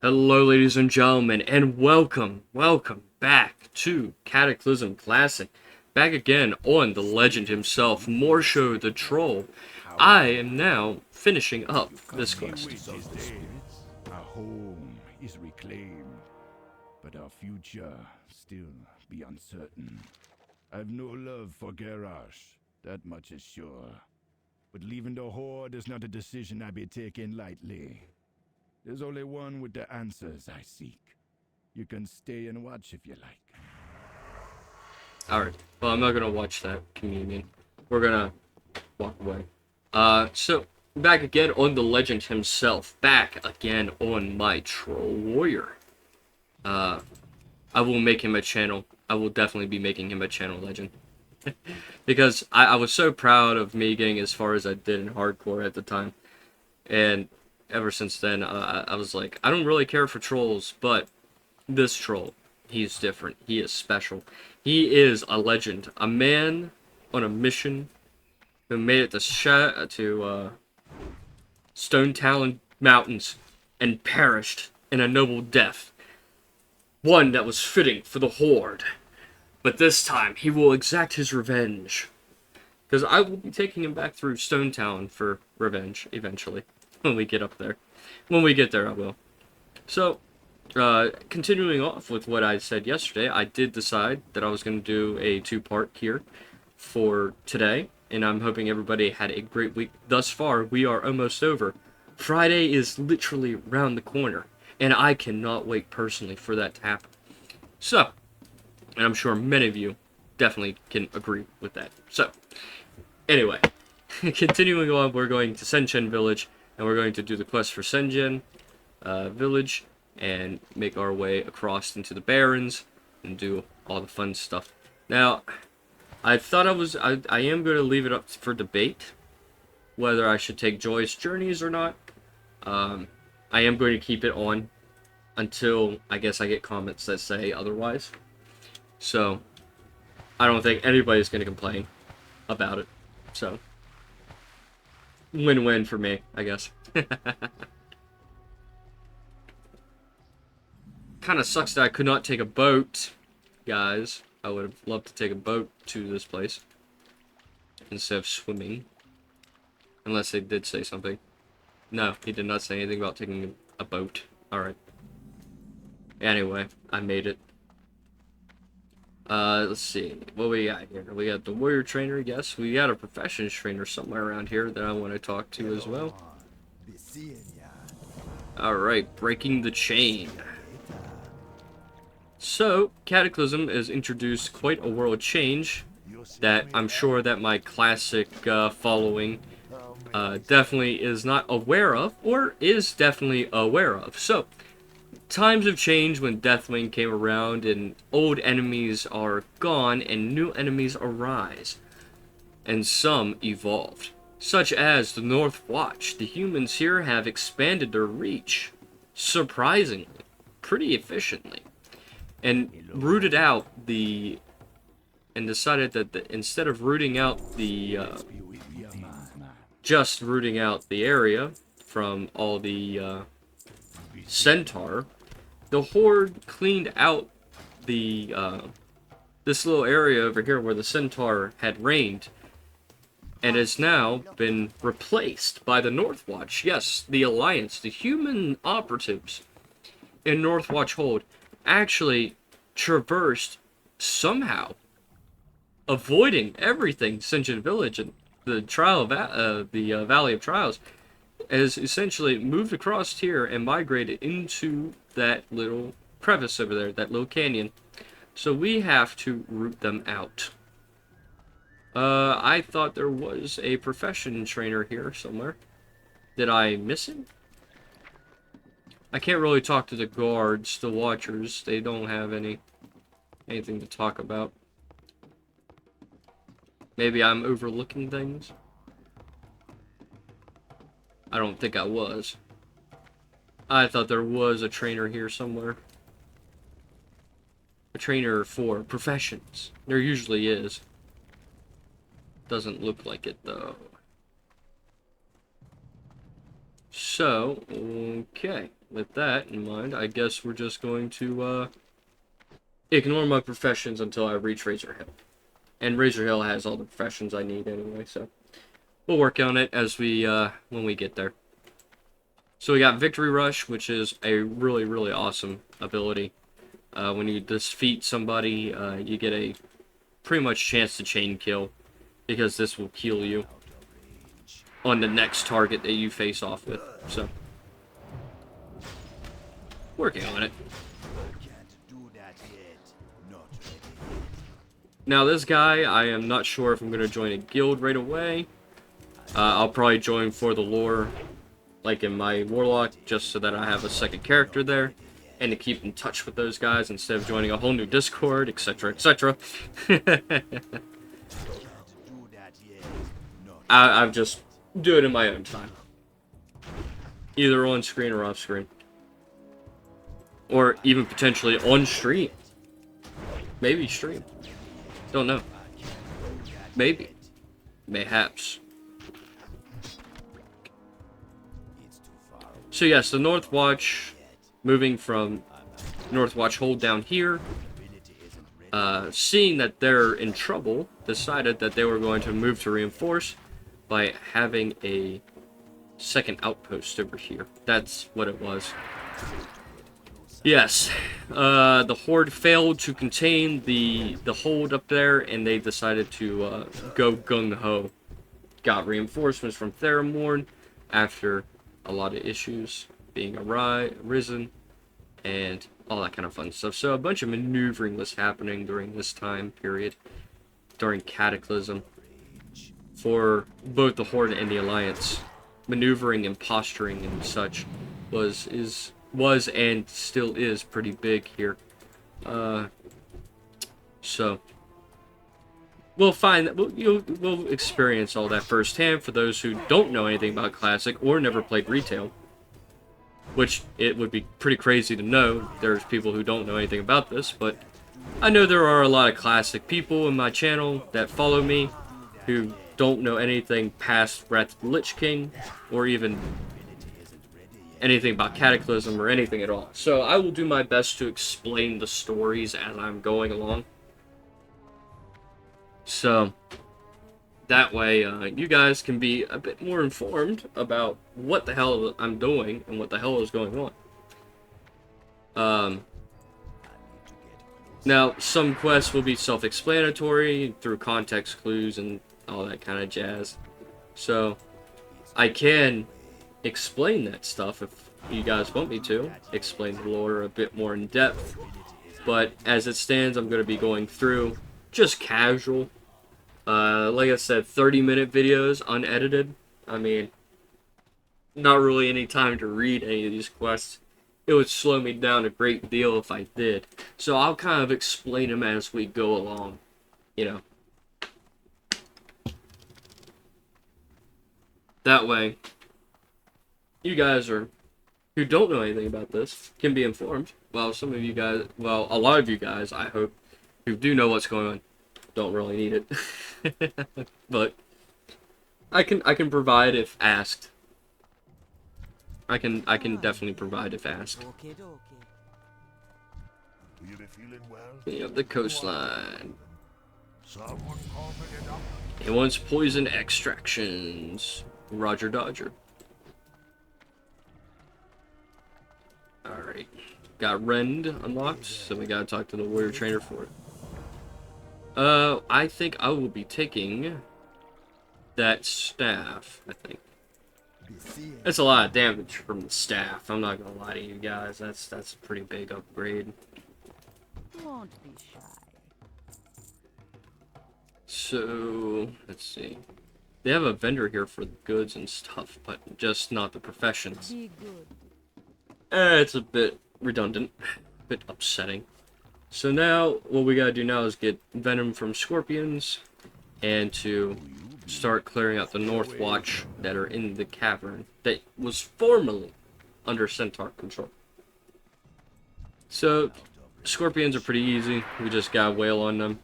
Hello, ladies and gentlemen, and welcome back to Cataclysm Classic. Back again on the legend himself, Morsho the Troll. I am now finishing up this quest. Our home is reclaimed, but our future still be uncertain. I've no love for Garrosh, that much is sure. But leaving the Horde is not a decision I be taking lightly. There's only one with the answers I seek. You can stay and watch if you like. Alright, well, I'm not gonna watch that communion. We're gonna walk away. So, back again on the legend himself. Back again on my Troll Warrior. Uh, I will make him a channel. I will definitely be making him a channel legend. Because I was so proud of me getting as far as I did in hardcore at the time. And ever since then, I was like, I don't really care for trolls, but this troll, he's different. He is special. He is a legend. A man on a mission who made it to Stone Talon Mountains and perished in a noble death. One that was fitting for the Horde. But this time, he will exact his revenge. Because I will be taking him back through Stone Town for revenge, eventually. When we get up there. When we get there, I will. So, continuing off with what I said yesterday, I did decide that I was going to do a two-part here for today. And I'm hoping everybody had a great week. Thus far, we are almost over. Friday is literally around the corner. And I cannot wait personally for that to happen. So, and I'm sure many of you definitely can agree with that. So, anyway, continuing on, we're going to Senchen Village, and we're going to do the quest for Senjen Village, and make our way across into the Barrens, and do all the fun stuff. Now, I thought I am going to leave it up for debate, whether I should take Joyous Journeys or not. I am going to keep it on until, I guess, I get comments that say otherwise. So, I don't think anybody's going to complain about it. So, win-win for me, I guess. Kind of sucks that I could not take a boat, guys. I would have loved to take a boat to this place instead of swimming. Unless they did say something. No, he did not say anything about taking a boat. Alright. Anyway, I made it. Let's see. What we got here? We got the warrior trainer, yes. We got a professions trainer somewhere around here that I want to talk to as well. Alright, breaking the chain. So, Cataclysm has introduced quite a world change that I'm sure that my classic following definitely is not aware of, or is definitely aware of. So, times have changed when Deathwing came around, and old enemies are gone and new enemies arise. And some evolved. Such as the North Watch. The humans here have expanded their reach, surprisingly, pretty efficiently. And rooted out the... and decided that instead of rooting out the... just rooting out the area from all the Centaur, the Horde cleaned out the this little area over here where the Centaur had reigned, and has now been replaced by the Northwatch. Yes, the Alliance, the human operatives in Northwatch Hold actually traversed somehow, avoiding everything Sinjin Village and the Valley of Trials, has essentially moved across here and migrated into that little crevice over there, that little canyon. So we have to root them out. I thought there was a profession trainer here somewhere. Did I miss it? I can't really talk to the guards, the watchers. They don't have anything to talk about. Maybe I'm overlooking things. I don't think I was. I thought there was a trainer here somewhere. A trainer for professions. There usually is. Doesn't look like it, though. So, okay. with that in mind, I guess we're just going to ignore my professions until I reach Razor Hill. And Razor Hill has all the professions I need anyway, so we'll work on it as we when we get there. So we got Victory Rush, which is a really, really awesome ability. When you defeat somebody, you get a pretty much chance to chain kill, because this will heal you on the next target that you face off with. So, working on it. Now this guy, I am not sure if I'm going to join a guild right away. I'll probably join for the lore, like in my Warlock, just so that I have a second character there, and to keep in touch with those guys instead of joining a whole new Discord, etc., etc. I'm just do it in my own time, either on screen or off screen, or even potentially on stream. Maybe stream. Don't know. Maybe. Mayhaps. So yes, the North Watch, moving from North Watch hold down here, seeing that they're in trouble, decided that they were going to move to reinforce by having a second outpost over here. That's what it was. Yes, the Horde failed to contain the hold up there, and they decided to go gung-ho. Got reinforcements from Theramorn after a lot of issues being arisen, and all that kind of fun stuff. So a bunch of maneuvering was happening during this time period, during Cataclysm, for both the Horde and the Alliance. Maneuvering and posturing and such was and still is pretty big here. So we'll find that we'll experience all that firsthand for those who don't know anything about Classic or never played retail. Which it would be pretty crazy to know. There's people who don't know anything about this, but I know there are a lot of Classic people in my channel that follow me who don't know anything past Wrath of the Lich King, or even anything about Cataclysm or anything at all. So I will do my best to explain the stories as I'm going along. So that way you guys can be a bit more informed about what the hell I'm doing and what the hell is going on. Now, some quests will be self-explanatory through context clues and all that kind of jazz. So I can explain that stuff if you guys want me to. Explain the lore a bit more in depth. But as it stands, I'm going to be going through just casual. Like I said, 30-minute videos, unedited. I mean, not really any time to read any of these quests. It would slow me down a great deal if I did. So I'll kind of explain them as we go along, you know. That way, you guys who don't know anything about this can be informed. Well, some of you guys, well, a lot of you guys, I hope, who do know what's going on, don't really need it. But I can provide if asked. I can definitely provide if asked. You have the coastline. He wants poison extractions. Roger Dodger. Alright. Got Rend unlocked, so we gotta talk to the warrior trainer for it. I think I will be taking that staff, I think. That's a lot of damage from the staff. I'm not gonna lie to you guys. That's a pretty big upgrade. Won't be shy. So let's see. They have a vendor here for goods and stuff, but just not the professions. Be good. It's a bit redundant, a bit upsetting. So now what we gotta do now is get venom from scorpions, and to start clearing out the North Watch that are in the cavern that was formerly under Centaur control. So scorpions are pretty easy. We just gotta wail on them.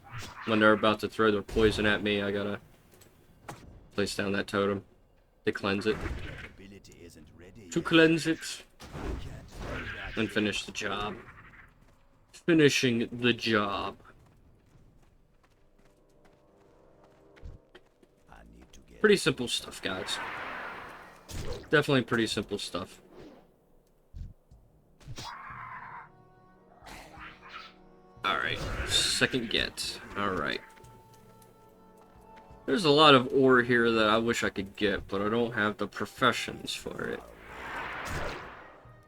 When they're about to throw their poison at me, I gotta place down that totem to cleanse it. To cleanse it. and finish the job. Finishing the job. Pretty simple stuff, guys. Definitely pretty simple stuff. Alright, second get. Alright. There's a lot of ore here that I wish I could get, but I don't have the professions for it.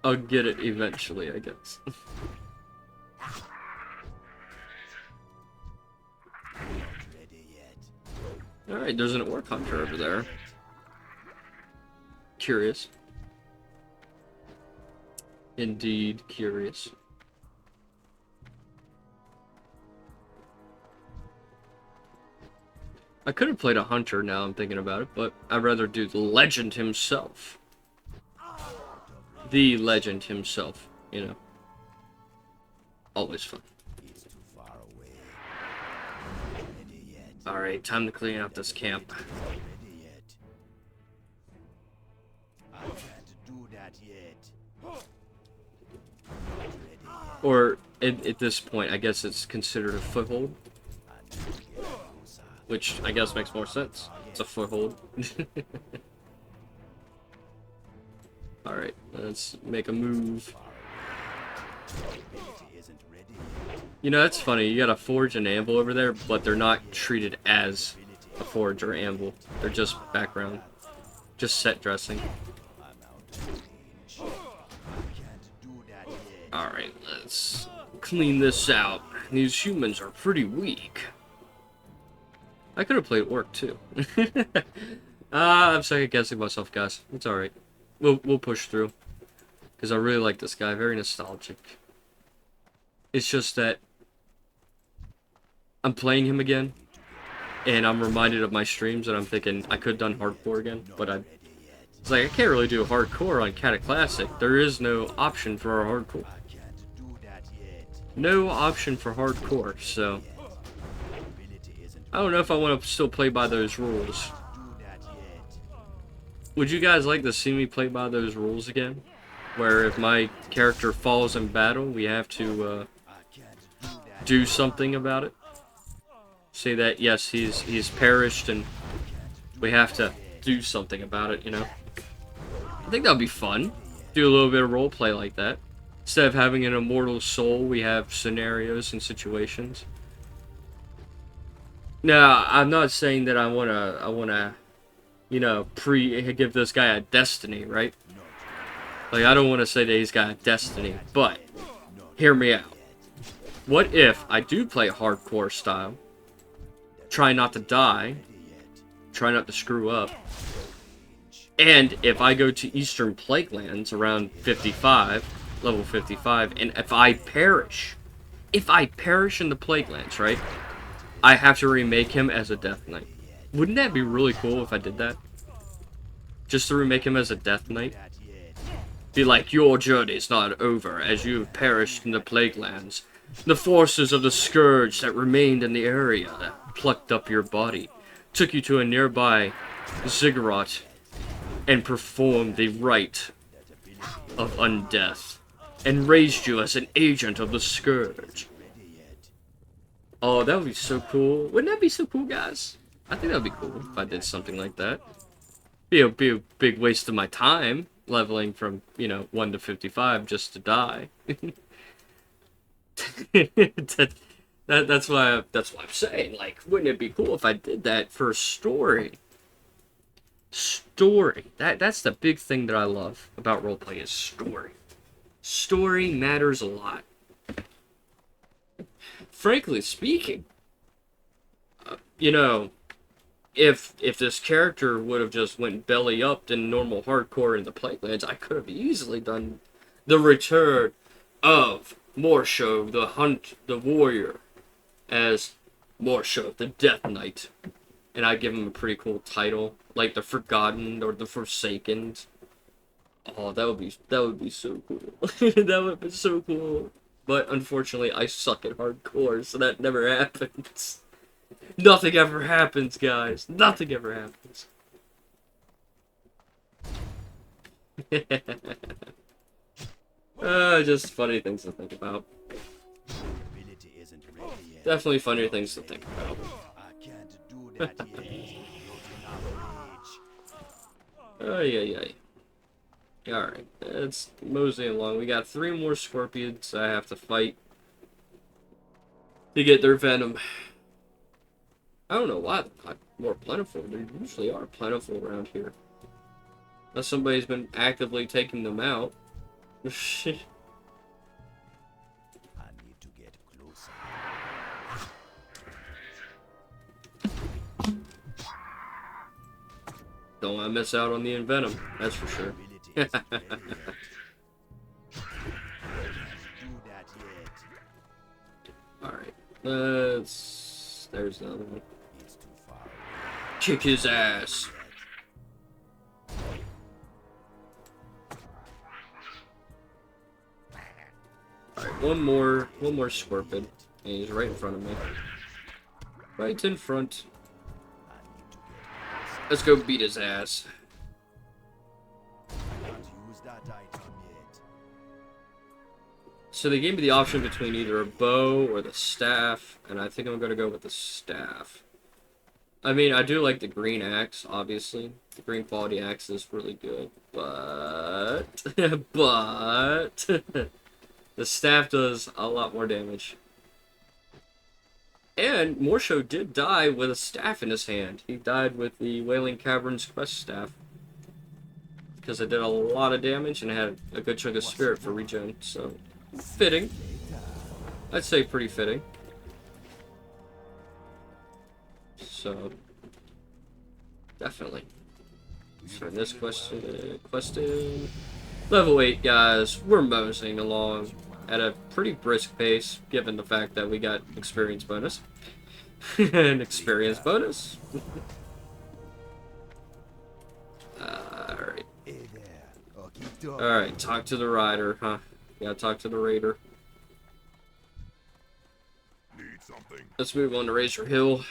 I'll get it eventually, I guess. Alright, there's an ore hunter over there. Curious. Indeed, curious. I could have played a hunter now I'm thinking about it, but I'd rather do the legend himself. The legend himself, you know. Always fun. Alright, time to clean up this camp. Or, at this point, I guess it's considered a foothold. Which, I guess, makes more sense. It's a foothold. Alright, let's make a move. You know, that's funny. You got a forge and anvil over there, but they're not treated as a forge or anvil. They're just background. Just set dressing. Alright, let's clean this out. These humans are pretty weak. I could have played orc too. I'm second guessing myself, guys. It's alright. We'll push through. Because I really like this guy. Very nostalgic. It's just that I'm playing him again, and I'm reminded of my streams, and I'm thinking I could have done hardcore again, but it's like I can't really do hardcore on Cata Classic. There is no option for a hardcore. No option for hardcore, so I don't know if I want to still play by those rules. Would you guys like to see me play by those rules again? Where if my character falls in battle, we have to do something about it. Say that, yes, he's perished, and we have to do something about it, you know? I think that would be fun. Do a little bit of roleplay like that. Instead of having an immortal soul, we have scenarios and situations. Now, I'm not saying that I wanna, you know, give this guy a destiny, right? Like, I don't want to say that he's got a destiny, but hear me out. What if I do play hardcore style, try not to die, try not to screw up, and if I go to Eastern Plaguelands around 55, level 55, and if I perish in the Plaguelands, right, I have to remake him as a Death Knight. Wouldn't that be really cool if I did that? Just to remake him as a Death Knight? Be like, your journey's not over, as you have perished in the Plaguelands. The forces of the Scourge that remained in the area that plucked up your body, took you to a nearby ziggurat, and performed the rite of undeath, and raised you as an agent of the Scourge. Oh, that would be so cool. Wouldn't that be so cool, guys? I think that would be cool if I did something like that. Be a big waste of my time, leveling from, you know, 1 to 55 just to die. That's why I'm saying, like, wouldn't it be cool if I did that for a story? Story. That's the big thing that I love about roleplay is story. Story matters a lot. Frankly speaking, you know, if this character would have just went belly up in normal hardcore in the Plaguelands, I could have easily done the return of Morsho, the warrior, as Morsho, the Death Knight. And I'd give him a pretty cool title, like the Forgotten or the Forsaken. Oh, that would be so cool. That would be so cool. But unfortunately, I suck at hardcore, so that never happens. Nothing ever happens, guys. Nothing ever happens. Just funny things to think about. Ability isn't ready yet. Definitely funny things to think about. I can't do that yet. Not enough rage. Oh, yeah. Alright, it's moseying along. We got 3 more scorpions I have to fight to get their venom. I don't know why they're not more plentiful. They usually are plentiful around here. Unless somebody's been actively taking them out. I need to get closer. Don't want to miss out on the venom, that's for sure. Ability isn't ready yet. Do that yet. Alright, there's another one. It's too far. Kick his ass. Alright, one more scorpion. And he's right in front of me. Right in front. I need to get Let's go beat his ass. Can't use that item yet. So they gave me the option between either a bow or the staff, and I think I'm gonna go with the staff. I mean, I do like the green axe, obviously. The green quality axe is really good, but the staff does a lot more damage. And Morsho did die with a staff in his hand. He died with the Wailing Caverns quest staff. Because it did a lot of damage and had a good chunk of spirit for regen, so fitting. I'd say pretty fitting. So definitely. So this question level 8 guys, we're moseying along at a pretty brisk pace, given the fact that we got experience bonus. An experience bonus. Alright. Hey there. Oh, keep talking. Alright, talk to the rider, huh? Gotta talk to the raider. Need something? Let's move on to Razor Hill.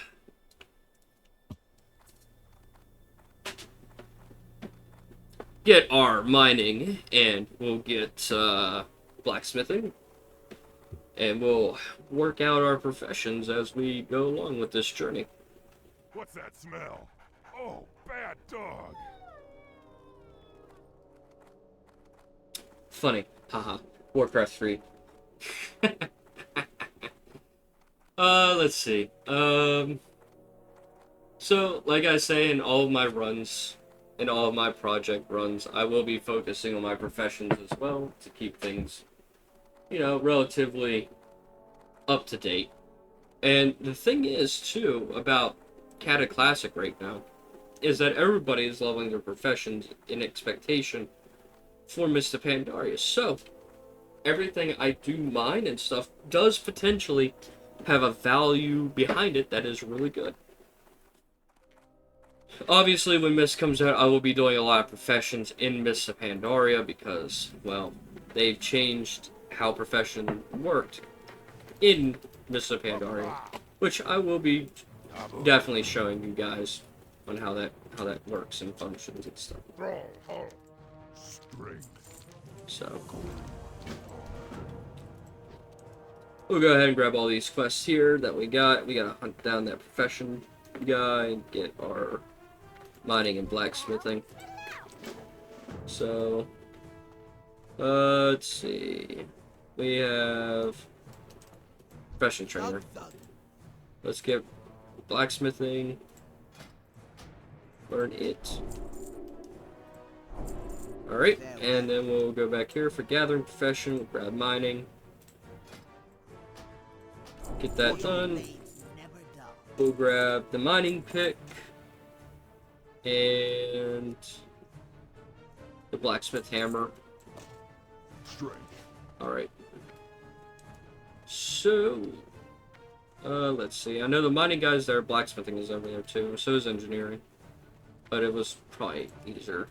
Get our mining, and we'll get blacksmithing, and we'll work out our professions as we go along with this journey. What's that smell? Oh, bad dog. Funny, haha. Warcraft 3. Let's see. So, like I say in all of my runs, in all of my project runs, I will be focusing on my professions as well to keep things, you know, relatively up to date. And the thing is, too, about Cata Classic right now, is that everybody is leveling their professions in expectation for Mr. Pandaria. So, everything I do mine and stuff does potentially have a value behind it that is really good. Obviously, when Mist comes out, I will be doing a lot of professions in Mist of Pandaria because, well, they've changed how profession worked in Mist of Pandaria, which I will be definitely showing you guys on how that works and functions and stuff. Strength. So we'll go ahead and grab all these quests here that we got. We gotta hunt down that profession guy and get our mining and blacksmithing. So let's see. We have profession trainer. Let's get blacksmithing. Learn it. Alright, and then we'll go back here for gathering profession. We'll grab mining. Get that done. We'll grab the mining pick and the blacksmith hammer. Strength. Alright. So, let's see. I know the mining guy's there, blacksmithing is over there too, so is engineering. But it was probably easier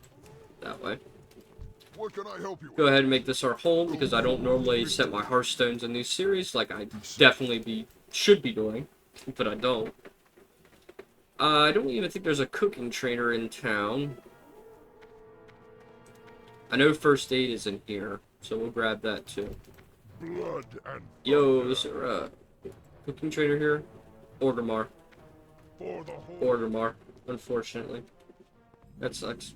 that way. What can I help you with? Go ahead and make this our home because I don't normally set my hearthstones in these series like I definitely should be doing, but I don't. I don't even think there's a cooking trainer in town. I know first aid is in here, So we'll grab that too. Blood and Yo, thunder is there a cooking trader here? Ordermar. for the whole. Ordermar, unfortunately. That sucks.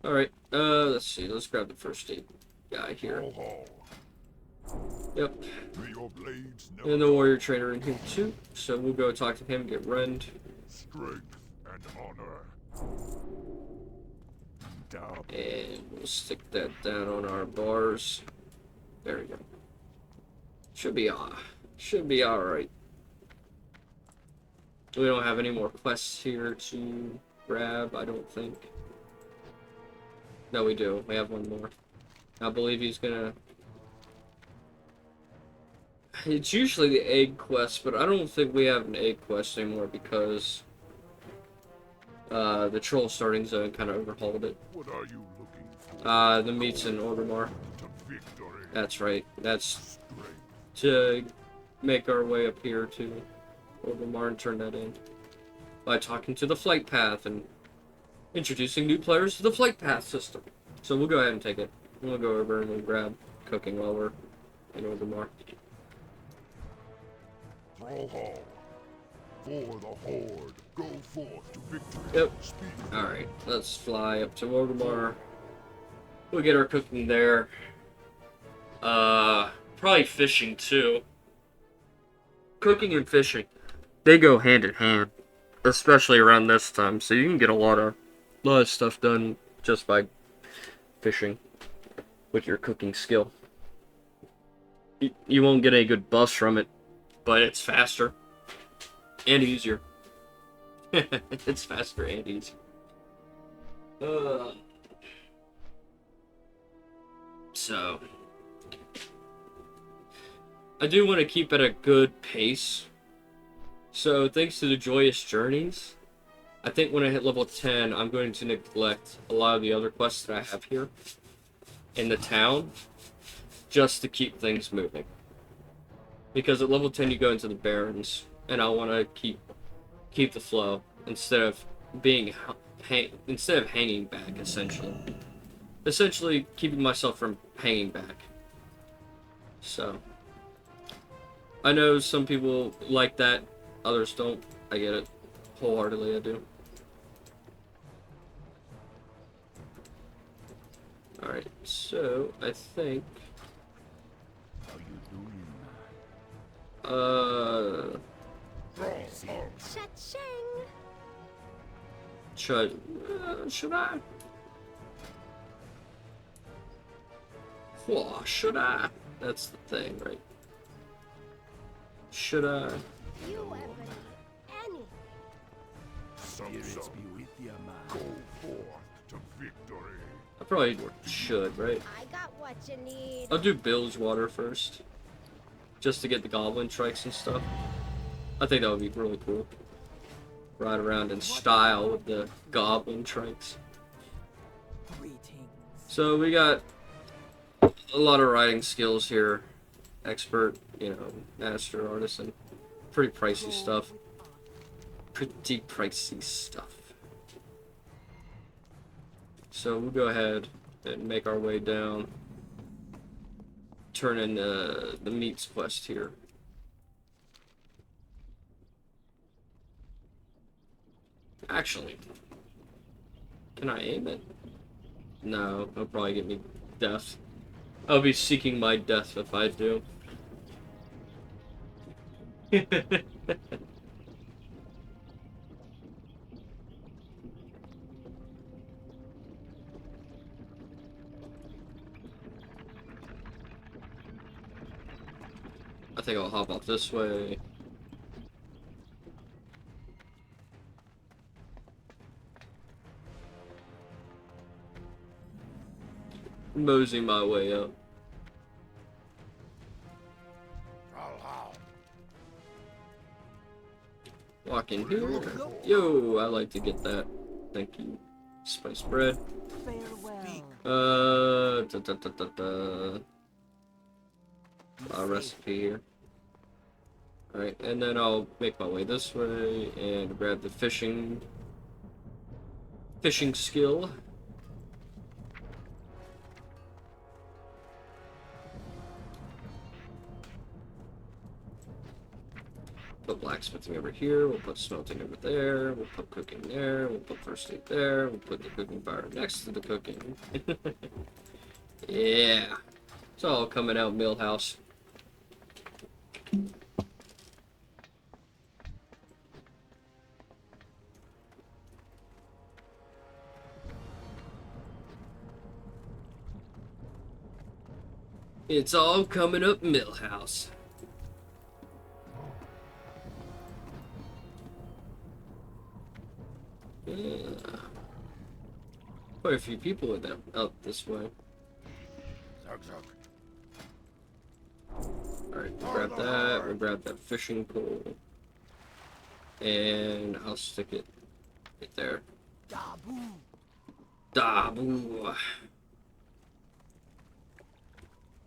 Alright, let's see. Let's grab the first aid guy here. Hall. Yep. May your blades never And the warrior trader in here too. So we'll go talk to him, get rend. strength and honor. Double. And we'll stick that down on our bars. There we go. Should be alright. We don't have any more quests here to grab, I don't think. No, we do. We have one more. I believe he's gonna... It's usually the egg quest, but I don't think we have an egg quest anymore because the troll starting zone kind of overhauled it. What are you looking for? The meats in Ordermar. To victory. That's right. That's Strength. to make our way up here to Ordermar and turn that in by talking to the flight path and introducing new players to the flight path system. So we'll go ahead and take it. We'll go over and we'll grab cooking while we're in Ordermar. Thrall Hall. For the Horde. Go forth to victory. Yep. Speak. Alright, let's fly up to Ordermar. We'll get our cooking there. Probably fishing too. Cooking and fishing, they go hand in hand, especially around this time. So you can get a lot of stuff done just by fishing with your cooking skill. You won't get any good buffs from it, but it's faster and easier. It's faster and easier. So I do want to keep at a good pace. So thanks to the Joyous Journeys, I think when I hit level 10, I'm going to neglect a lot of the other quests that I have here in the town, just to keep things moving. Because at level 10 you go into the Barrens, and I want to keep the flow instead of hanging back, essentially keeping myself from hanging back. So I know some people like that, others don't. I get it. Wholeheartedly, I do. Alright, so I think... How you doing? Cha-ching! Should I? Whoa, should I? That's the thing, right? Should I? You ever anything? Spirits be with ya, man. Go forth to victory. I probably should, right? I got what you need. I'll do Bilge Water first, just to get the goblin trikes and stuff. I think that would be really cool. Ride around in style with the goblin trikes. So we got a lot of riding skills here. Expert, master, artisan. Pretty pricey stuff. So we'll go ahead and make our way down. Turn in the meats quest here. Actually, can I aim it? No, it'll probably get me death. I'll be seeking my death if I do. I think I'll hop off this way. Mosey my way up. Thrall Hall. Walk in here. Yo, I like to get that. Thank you. Spice bread. Farewell. Recipe here. Alright, and then I'll make my way this way and grab the fishing skill. put blacksmithing over here. We'll put smelting over there. We'll put cooking there. We'll put first aid there. We'll put the cooking fire next to the cooking. Yeah. It's all coming out Millhouse. It's all coming up Millhouse. Yeah. Quite a few people with them out this way. Zug zug. Alright, we'll grab that. We'll grab that fishing pole. And I'll stick it right there. Dabu. Dabu.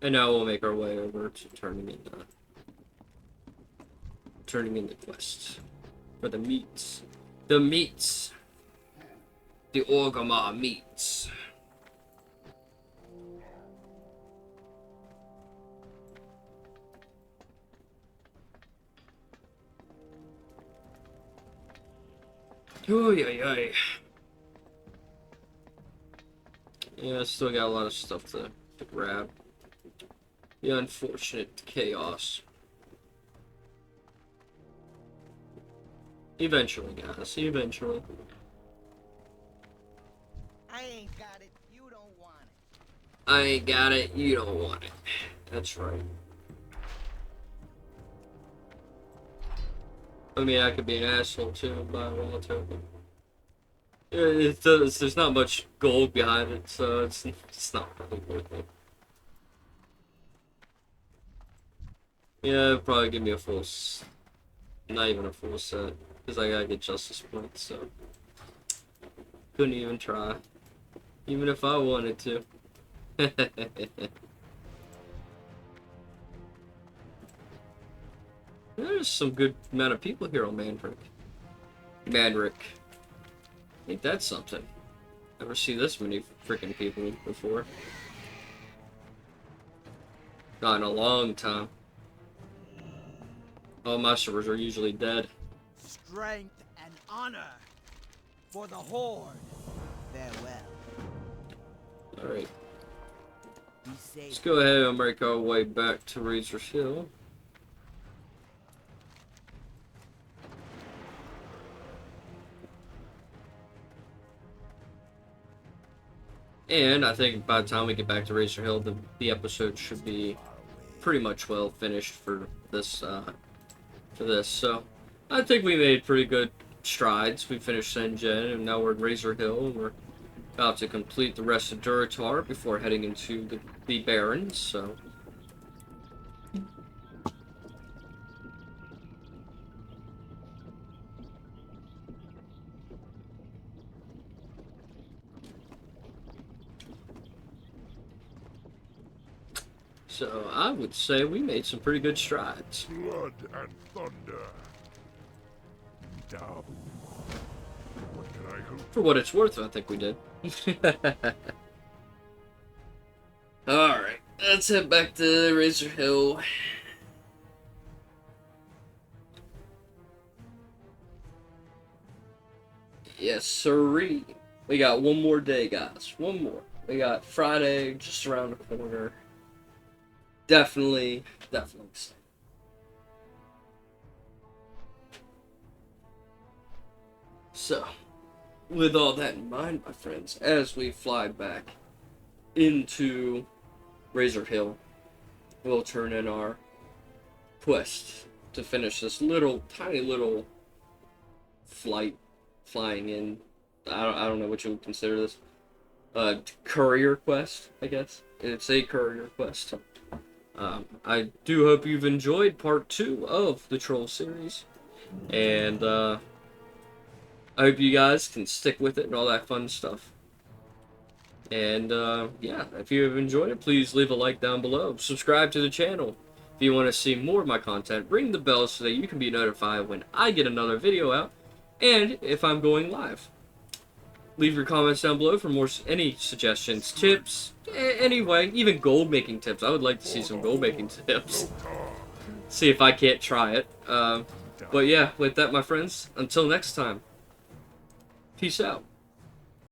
And now we'll make our way over to turning in the quests for the meats. The meats. The Orgrimmar meats. Oy, oy, oy. Yeah, still got a lot of stuff to grab. The unfortunate chaos. Eventually, guys. Eventually. I ain't got it. You don't want it. I ain't got it. You don't want it. That's right. I mean, I could be an asshole too, but I will too. There's not much gold behind it, so it's not really worth it. Yeah, it'd probably give me a full, not even a full set, because I gotta get justice points, so couldn't even try, even if I wanted to. There's some good amount of people here on Manrick. Ain't that something? Never see this many freaking people before. Not in a long time. All my servers are usually dead. Strength and honor for the Horde. Farewell. Alright, Be safe. let's go ahead and make our way back to Razor's Hill. And I think by the time we get back to Razor Hill, the episode should be pretty much well finished for this. So I think we made pretty good strides. We finished Sen'Jen, and now we're at Razor Hill, and we're about to complete the rest of Duratar before heading into the Barrens. So. So I would say we made some pretty good strides. Blood and thunder. Dabu. What can I hope? For what it's worth, I think we did. Alright, let's head back to Razor Hill. Yes, sirree. We got one more day, guys. One more. We got Friday just around the corner. Definitely excited. So, with all that in mind, my friends, as we fly back into Razor Hill, we'll turn in our quest to finish this tiny little flying in. I don't know what you would consider this. Courier quest, I guess. It's a courier quest. I do hope you've enjoyed part 2 of the Troll series, and I hope you guys can stick with it and all that fun stuff. And yeah, if you have enjoyed it, please leave a like down below. Subscribe to the channel if you want to see more of my content. Ring the bell so that you can be notified when I get another video out, and if I'm going live. Leave your comments down below for any suggestions, tips, anyway, even gold making tips. I would like to see some gold making tips. See if I can't try it. But yeah, with that, my friends, until next time, peace out.